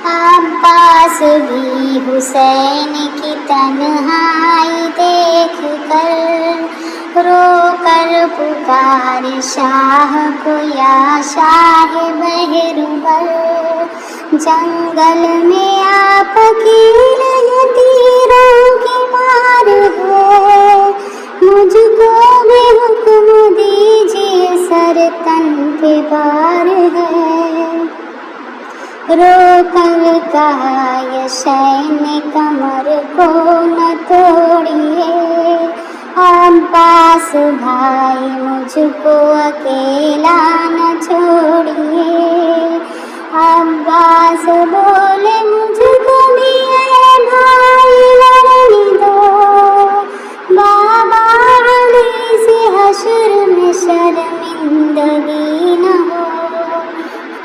عباس بھی حسین کی تنہائی دیکھ کر رو کر پکارے شاہ کو یا شاہ بہربل، جنگل میں آپ کی تیروں کی مار ہے، مجھ کو بھی حکم دیجیے سر تن پہ بار ہے۔ رو کر کہا یشین کمر کو نہ توڑیے، عباس بھائی مجھ کو اکیلا نہ چھوڑیے۔ عباس بولے مجھ کو بھی اے بھائی لڑنے دو، بابا علی سے حشر میں شرمندگی نہ ہو۔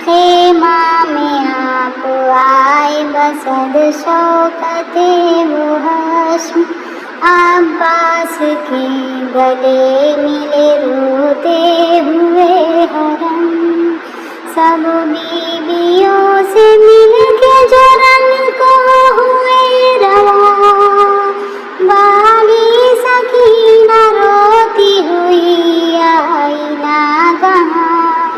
خیمہ میں آپ آئے بصد شوکت و حشم، عباس کے گلے ملے روتے ہوئے حرم، سب بیویوں سے مل کے جرن کو ہوئے رواں، بالی سکینہ روتی ہوئی آئی ناگہاں،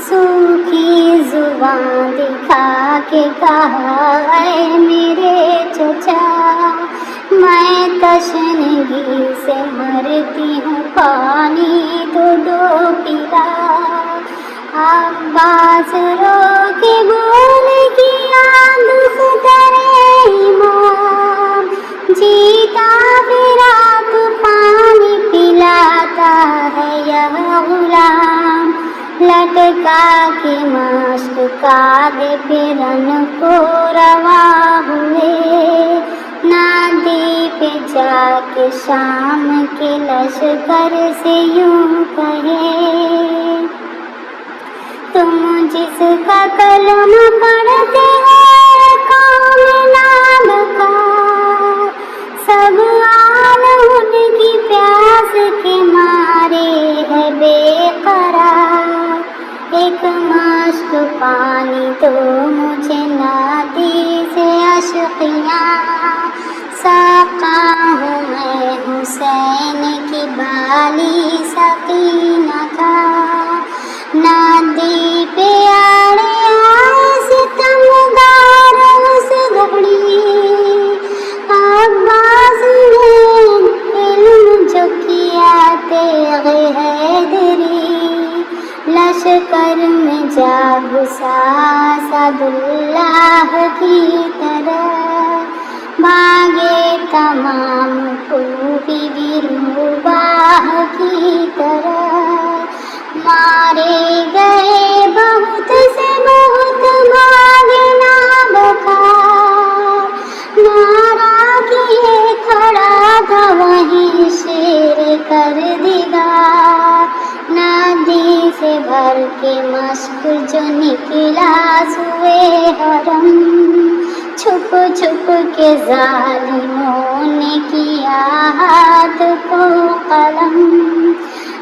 سوکھی زبان دکھا کے کہا اے میرے چچا، میں تشنگی سے مرتی ہوں، پانی تو دو پلا۔ عباس رو کے بولے کیا دختر امام، جیتا پھرا تو پانی پلاتا ہے یہ غلام، لٹکا کے مشق کاغ پھرن کو رواں ہوئے، نادی پہ جا کے شام کے لشکر سے یوں کہے، تم جس کا کلمہ پڑھتے ہو قوم نابکار، سب عالم ان کی پیاس کے مارے ہے بے قرار، ایک مشک پانی تو مجھے نادی سے اشقیاں، ساقا ہوں میں حسین کی بالی سکینہ کا، نادی پہ آڑے آئے ستمگار اس گھڑی، عباس نے علم جو کیا تیغ حیدری، لشکر میں جا گھسا اسداللہ کی طرح، بھاگے تمام کوفی بھی روباہ کی طرح، مارے گئے بہت سے بہت بھاگے نابکار، نعرہ کیے کھڑا تھا وہیں شیر کردگار، نادی سے بھر کے مشک جو نکلا سوئے حرم، چھپ چھپ کے ظالموں نے کیا ہاتھ کو قلم،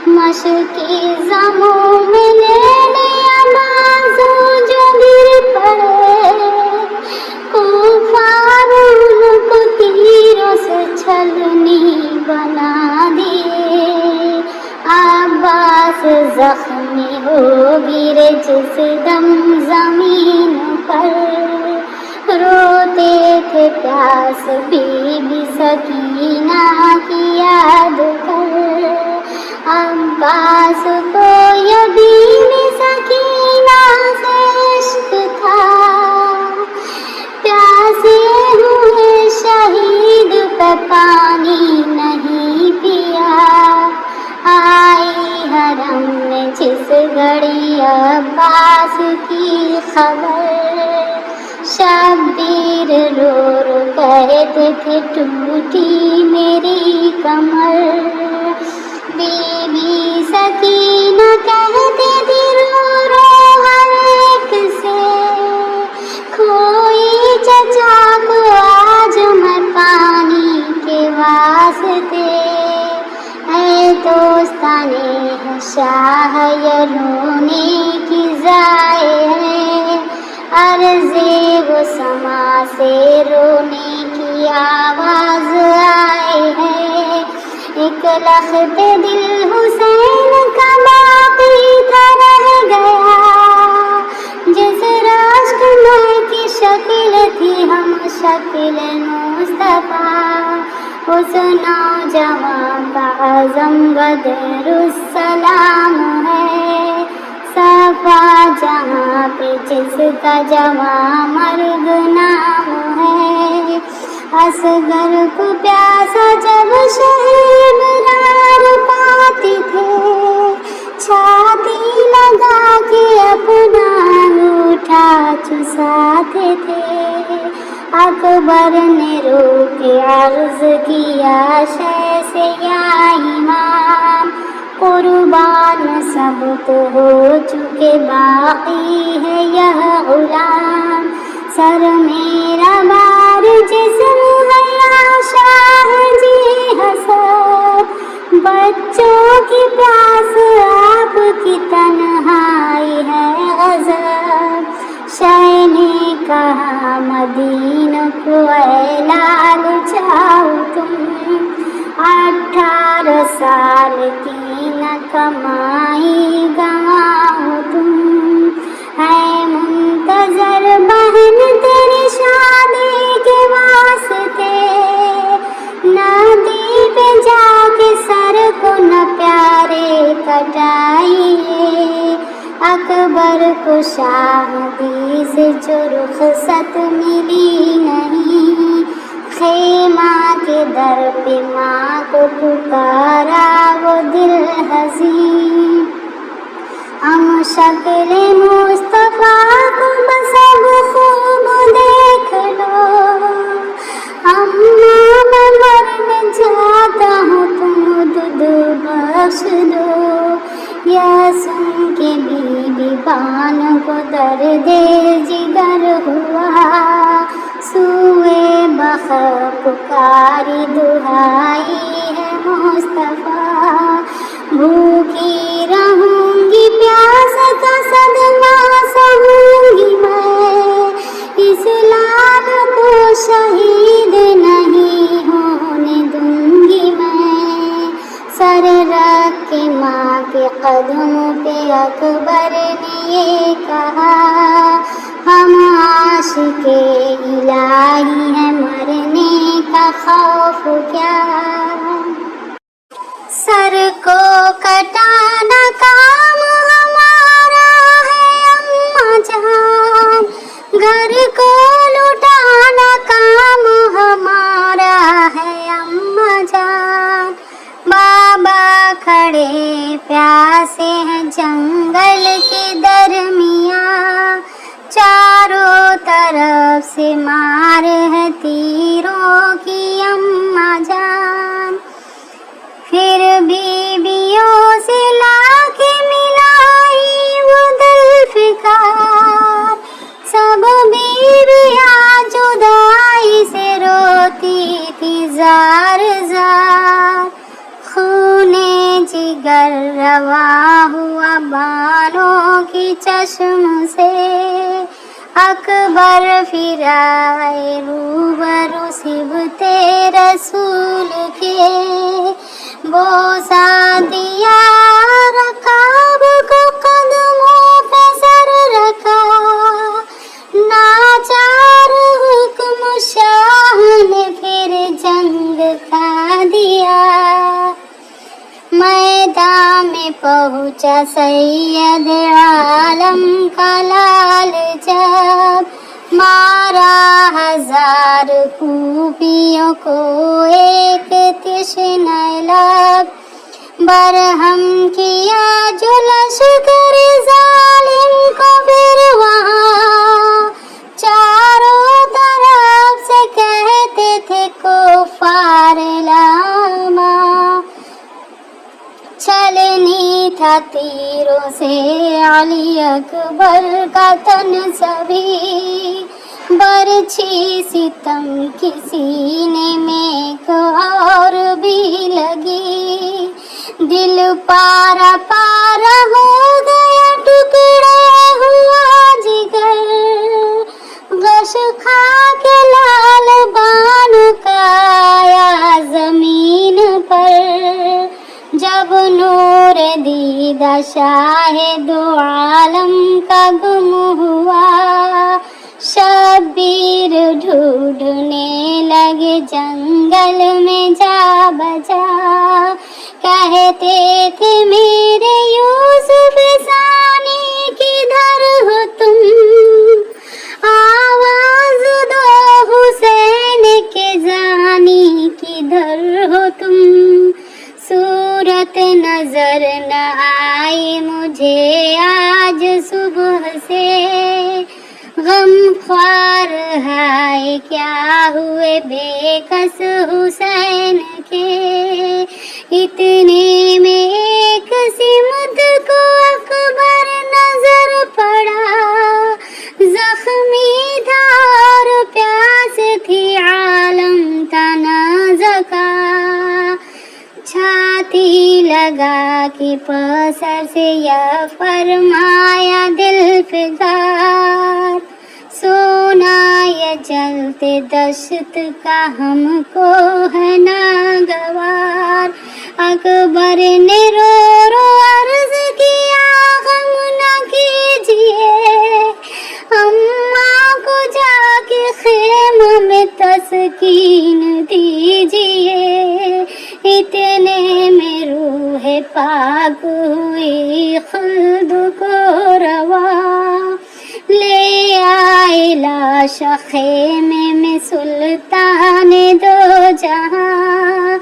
مشکی زموں میں لے لیا بازو جو گر پڑے، کفار ان کو تیروں سے چھلنی بنا دیے، عباس زخمی ہو گرے جس دم زمین پر، روتے تھے پیاس بی بی سکینہ کی یاد کر، عباس کو یتیم سکینہ سے عشق تھا، پیاسے ہوئے شہید پہ پانی نہیں پیا، آئی حرم میں جس گھڑی عباس کی خبر، شبیر رو رو کہتے تھے ٹوٹی میری کمر، بی بی سکینہ کہتے تھی رو رو ہر ایک سے، کھوئی چچا کو آج میں پانی کے واسطے، اے دوستانے شاہ یہ رونے کی ضائع ہے، عرض و سما سے رونے کی آواز آئی ہے، ایک لخت دل حسین کا باقی تھا رہ گیا، جس راشک میں کی شکل تھی ہم شکل مصطفیٰ، اس نوجوان کا عزم بدر السلام ہے، صفا جہاں پہ جس کا جوان مرد نام ہے، اصغر کو پیاسا جب شہر برار پاتے تھے، چھاتی لگا کے اپنا انگوٹھا چساتے تھے، اکبر نے رو کے عرض کیا شہ سے یا امام، قربان سب تو ہو چکے باقی ہے یہ غلام، سر میرا بار جسم ہے یا شاہ جی حسن، بچوں کی پیاس آپ کی تنہائی ہے غضب، شہ نے کہا مدینہ کو اے لال جاؤ تم، 18 سال کی نہ کمائی گنواؤ تم، ہے منتظر بہن تیری شادی کے واسطے، ندی پہ جا کے سر کو نہ پیارے کٹائیے، اکبر کو شادی سے جو رخصت ملی نہیں، خیمہ کے در پہ ماں کو پکارا وہ دل حزین، ہم شکل مصطفیٰ کو بس اب خوب دیکھ لو، اماں میں مرنے جاتا ہوں تم دودھ بخش دو، یہ سن کے بی بی بان کو درد جگر ہوا، سوئے بخر پکاری دہائی ہے مصطفیٰ، بھوکی رہوں گی پیاس کا صدمہ سہوں گی میں، اسلام کو شہید نہیں ہونے دوں گی میں، سر رکھ کے ماں کے قدموں پہ اکبر نے یہ کہا، ہم عاشق الہی ہیں مرنے کا خوف کیا، سر کو کٹانا کام ہمارا ہے اماں جان، گھر کو لٹانا کام ہمارا ہے اماں جان، بابا کھڑے پیاسے ہیں جنگل کے درمیان، چاروں طرف سے مار ہے تیروں کی اماں جان، پھر بیویوں سے لا کے ملائی وہ دل فکار، سب بیویاں جدائی سے روتی تھی زار زار، خون جگر رواں ہوا بانوں کی چشم سے، اکبر پھر آئے روبرو صبت رسول کے، بوسا دیا رکاب کو قدموں پہ سر رکھا، ناچار حکم شاہ نے پھر جنگ کا دیا، میدان میں پہنچا سید عالم کا لال جب، مارا 1000 خوبیوں کو ایک تشنہ لب، برہم کیا جو لشکر ظالم کو پھر وہاں، چاروں طرف سے کہتے تھے کفار لاما، چلنی تھا تیروں سے علی اکبر کا تن سبھی، برچھی ستم کی سینے میں ایک اور بھی لگی، دل پارا پارا ہو گیا ٹکڑا ہوا جگر، لاش کھا کے لال بان کا آیا زمین پر، جب نور دیدہ شاہ دو عالم کا گم ہوا، شبیر ڈھونڈنے لگے جنگل میں جا بجا، کہتے تھے میرے یوسف ثانی کدھر ہو تم، آواز دو حسین کے زانی کدھر ہو تم، صورت نظر نہ آئی مجھے آج صبح سے، غم خوار ہائے کیا ہوئے بے کس حسین کے، اتنے میں ایک سمت کو اکبر نظر پڑا، زخمی تھا اور پیاس تھی عالم تنازکا، چھاتی لگا کے پسر سے یہ فرمایا دل فگار، سونا یہ جلتے دشت کا ہم کو ہے ناگوار، اکبر نے رو رو عرض کیا غم نہ کیجیے، اماں کو جا کے خیمہ میں تسکین دیجیے، اتنے میں روح پاک ہوئی خلد کو روا، لے آئے لاش خیمے میں سلطان دو جہاں،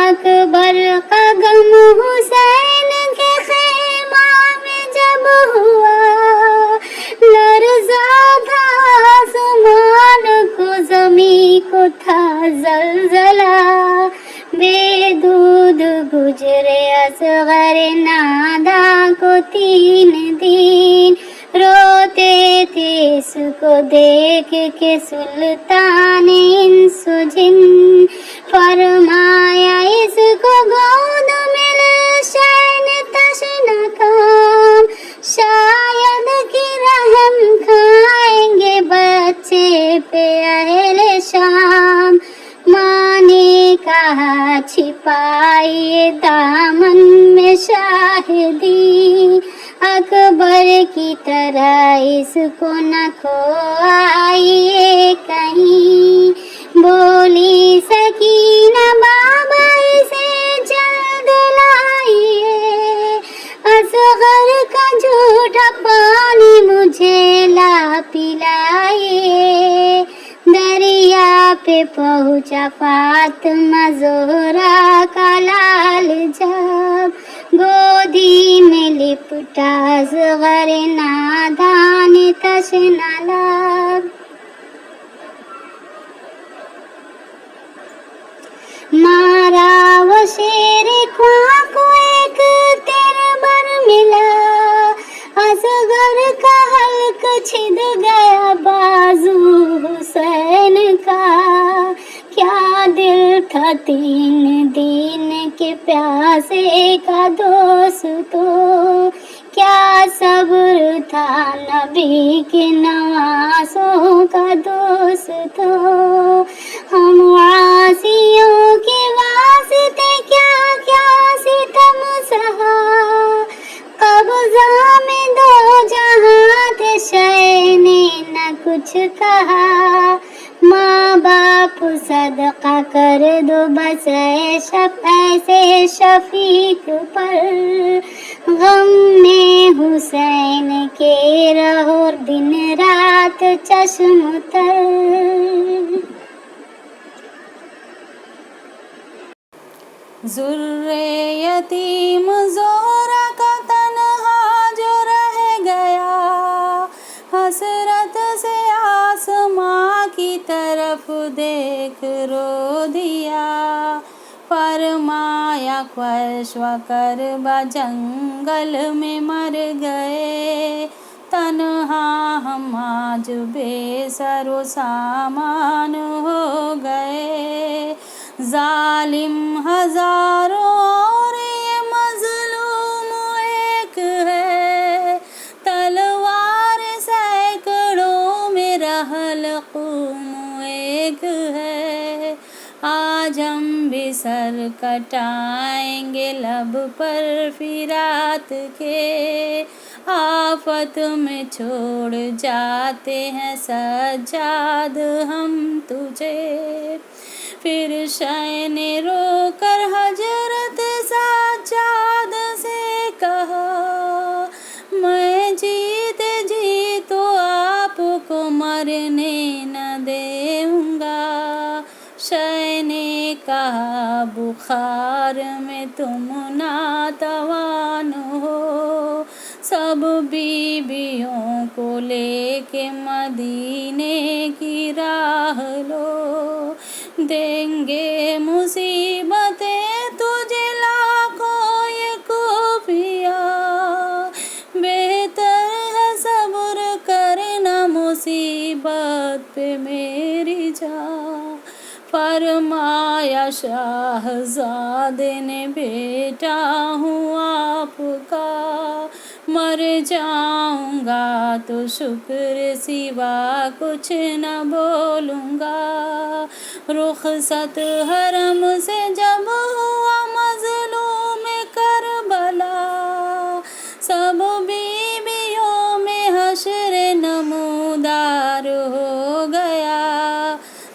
اکبر کا غم حسین کے خیمہ میں جب ہوا، لرزا تھا آسمان کو زمین کو تھا زلزلہ، بے دودھ گزرے اصغر ناداں کو 3 دن، روتے تھے اس کو دیکھ کے سلطان انس و جن، فرمایا اس کو گود میں لے شین تشنہ کام، شاید کہ رحم کھائیں گے بچے پہ اہل شام، ماں نے کہا چھپائیے دامن میں شاہدی، اکبر کی طرح اس کو نہ کھوائیے کہیں، بولی سکینہ بابا اسے جلد لائیے، اصغر کا جھوٹا پانی مجھے لا پلائیے، دریا پہ پہنچا فاطمہ زہرا کا لال جب، گودی میں لپٹا اصغر نادان تشنہ لب، مارا وہ شیر خواہ کو ایک تیر بر ملا، اصغر کا حلق چھد گیا بازو حسین کا، کیا دل تھا 3 دن کے پیاسے کا دوستو، کیا صبر تھا نبی کے نواسوں کا دوستو، ہم عاصیوں کے واسطے کیا کیا ستم سہا، قبضہ میں 2 جہاں تھے شے نے نہ کچھ کہا، ماں باپ صدقہ کر دو بس ایسے شفیق پر، غم میں حسین کے رہو دن رات چشم تر، ذر یتیم زہرا کا تنہا جو رہ گیا، حسرت سے آسماں کی طرف دیکھ رو دیا، فرمایا خوش و کربا جنگل میں مر گئے، تنہا ہم آج بے سر و سامان ہو گئے، ظالم ہزاروں اور یہ مظلوم ایک ہے، تلوار سینکڑوں میں رہ حلقوم ایک ہے، آج ہم بھی سر کٹائیں گے لب پر فرات کے، آفت میں چھوڑ جاتے ہیں سجاد ہم تجھے۔ پھر شہ نے رو کر حضرت سجاد سے کہا، میں جیتے جی تو آپ کو مرنے نہ دوں گا۔ شہ نے کہا، بخار میں تم ناتوان ہو، سب بیویوں کو لے کے مدینے کی راہ لو، دیں گے مصیبتیں تجھے لاکھوں یہ کوفیہ، بہتر ہے صبر کرنا مصیبت پہ میری جان۔ فرمایا شاہزادے نے، بیٹا ہوں آپ کا، مر جاؤں گا تو شکر سوا کچھ نہ بولوں گا۔ رخصت حرم سے جب ہوا مظلوم کربلا، سب بیویوں میں حشر نمودار ہو گیا۔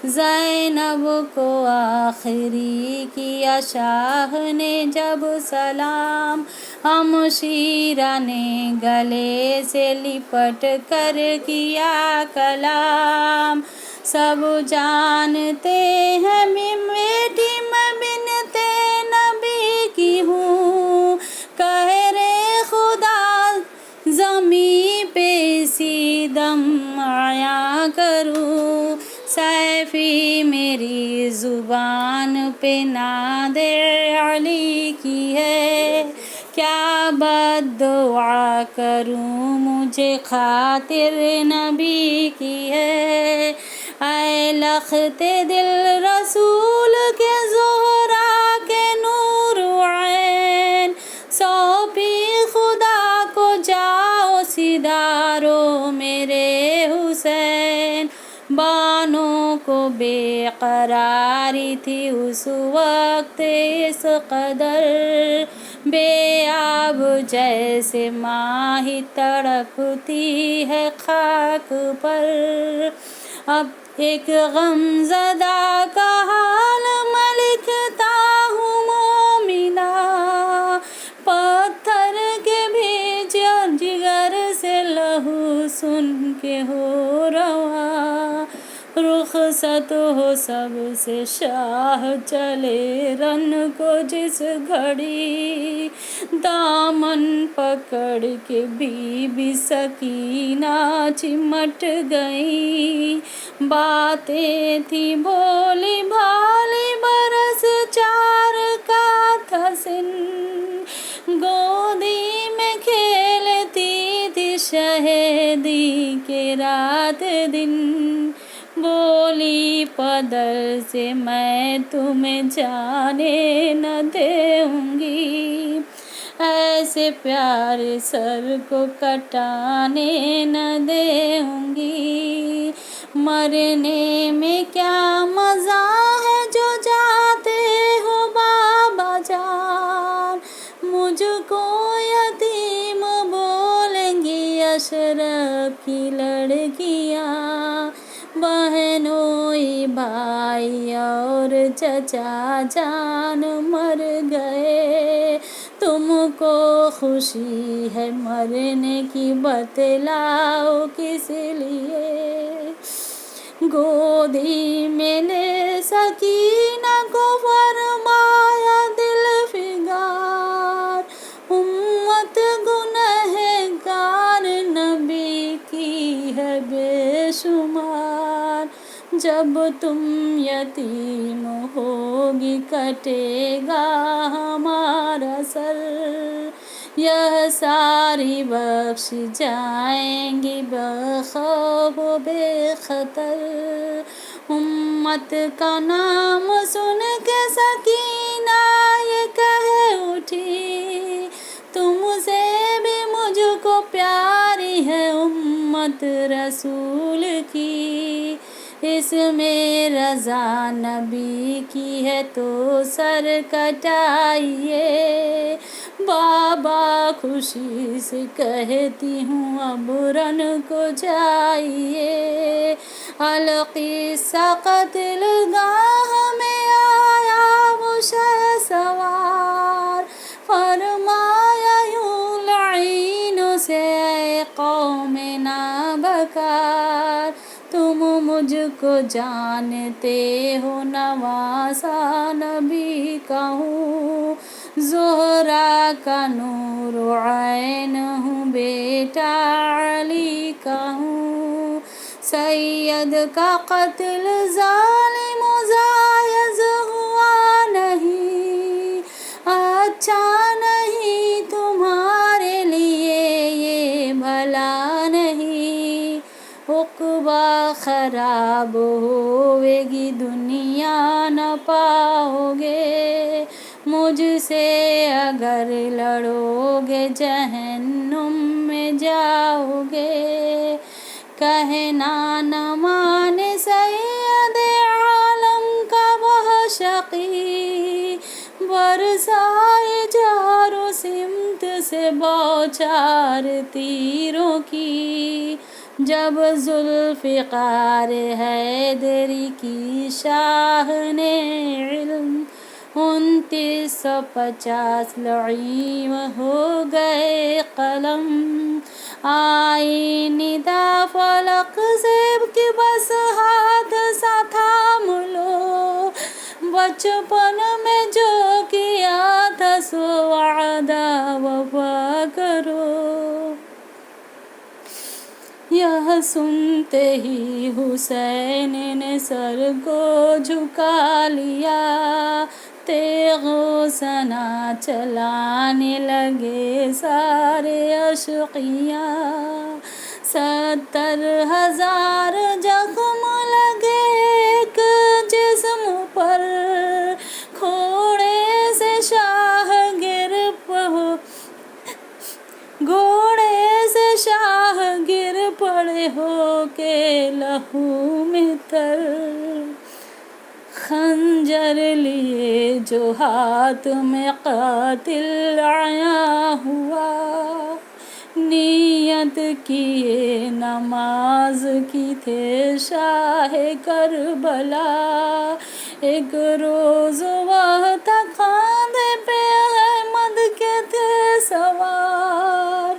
زینب کو آخری کیا شاہ نے جب سلام، ہمشیرہ نے گلے سے لپٹ کر کیا کلام۔ سب جانتے ہیں بیٹی میں بنت نبی کی ہوں، قہر خدا زمیں پہ اسی دم عیاں کروں، سیفی میری زبان پہ ناد علی کی ہے، کیا بد دعا کروں مجھے خاطر نبی کی ہے۔ اے لخت دل رسول کے زہرا کے نور عین، سونپی خدا کو جاؤ سدھارو میرے حسین۔ بانوں کو بے قراری تھی اس وقت اس قدر، بے آب جیسے ماہی تڑپتی ہے خاک پر۔ اب ایک غم زدہ کا حال میں لکھتا ہوں مومنہ، پتھر کے بھی جگر سے لہو سن کے ہو رواں۔ رخصت ہو سب سے شاہ چلے رن کو جس گھڑی، دامن پکڑ کے بی بی سکینہ چمٹ گئی، باتیں تھی بھولی بھالی برس 4 کا تھا سن، گودی میں کھیلتی تھی شہیدی کے رات دن، بولی پدر سے میں تمہیں جانے نہ دوں گی، ایسے پیارے سر کو کٹانے نہ دوں گی، مرنے میں کیا مزہ ہے جو جاتے ہو بابا جان، مجھ کو یتیم بولیں گی اشرف کی لڑکیاں، بہنوئی بھائی اور چچا جان مر گئے، تم کو خوشی ہے مرنے کی بتلاؤ کس لیے، گودی میں لے سکینہ کو فرمایا دل فگار، امت گنہگار نبی کی ہے بے شمار، جب تم یتیم ہوگی کٹے گا ہمارا سر، یہ ساری بخش جائیں گی بخوف و بے خطر، امت کا نام سن کے سکینہ یہ کہہ اٹھی، تم سے بھی مجھ کو پیاری ہے امت رسول کی، اس میں رضا نبی کی ہے تو سر کٹائیے، بابا خوشی سے کہتی ہوں اب رن کو جائیے، القی قتل گاہ میں آیا وہ شہسوار، فرمایا یوں لعینوں سے اے قوم نابکار، تم مجھ کو جانتے ہو نواسا نبی کا ہوں، زہرا کا نور عین ہوں، بیٹا علی کا ہوں، سید کا قتل ظالم و جائز ہوا نہیں، اچھا نہیں تمہارے لیے یہ بھلا نہیں، عقبہ خراب ہوئے گی دنیا نہ پاؤ گے، مجھ سے اگر لڑو گے جہنم میں جاؤ گے، کہنا نہ مانے سید عالم کا وہ شقی، برسائے چاروں سمت سے بوچھار تیروں کی، جب ذوالفقار حیدری کی شاہ نے علم 2950 لعین ہو گئے قلم، آئی ندا فلک سے کہ بس ہاتھ سا تھام لو، بچپن میں جو کیا تھا سو وعدہ وفا کرو، یہ سنتے ہی حسین نے سر کو جھکا لیا، تیغ و سنا چلانے لگے سارے اشقیاء، 70,000 زخم لگے ایک جسم پر، گھوڑے سے شاہ گر پڑے ہو کے لہو میں تر، خنجر لیے جو ہاتھ میں قاتل آیا ہوا، نیت کیے نماز کی تھے شاہ کربلا، ایک روز وہ تک کاندھے پہ احمد کے تھے سوار،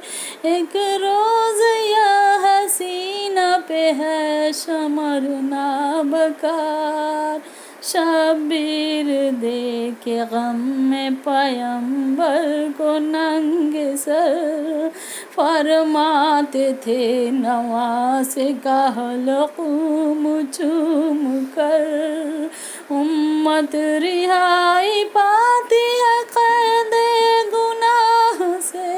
ایک روز یہ حسینہ پہ ہے شمر نابکار، شبیر دے کے غم میں پیمبر کو ننگ سر، فرماتے تھے نواسے کا حلقوم چوم کر، امت رہائی پاتی ہے قید گناہ سے،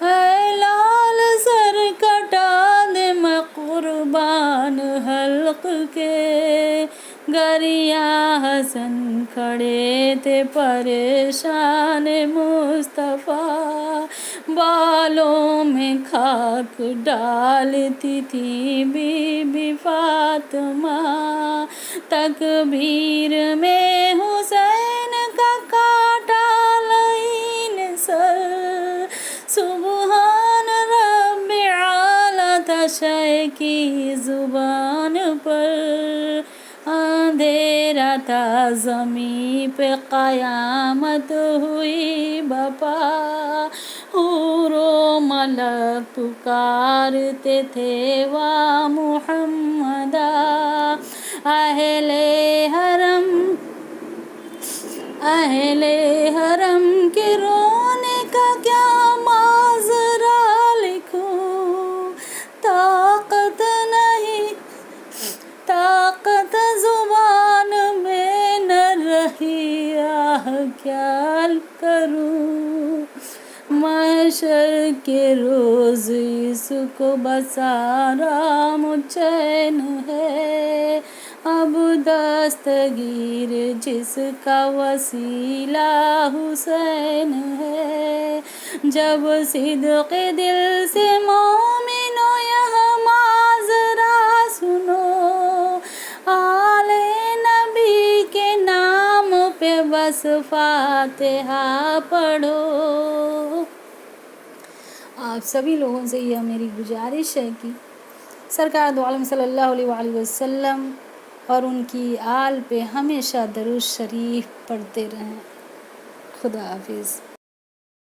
اے لال سر کٹا دے میں قربان حلق کے، گریا حسن کھڑے تھے پریشان مصطفیٰ، بالوں میں خاک ڈالتی تھی بی بی فاطمہ، تکبیر میں حسین کا کاٹا لعین سر، سبحان رب اعلیٰ تھا شے کی زبان پر، اندھیرا تھا زمین پہ قیامت ہوئی بپا، حور و ملک پکارتے تھے وا محمدا، اہل حرم کے رونے کا کیا معذرہ لکھوں، طاقت زبان میں نہ رہی، آہ کیا کروں، محشر کے روز اس کو بس آرام و چین ہے، اب دستگیر جس کا وسیلہ حسین ہے، جب صدق دل سے مومنو یہ معذرہ سنو، بس فاتحہ پڑھو۔ آپ سبھی لوگوں سے یہ میری گزارش ہے کہ سرکار دو عالم صلی اللہ علیہ وآلہ وسلم اور ان کی آل پہ ہمیشہ درود شریف پڑھتے رہیں۔ خدا حافظ۔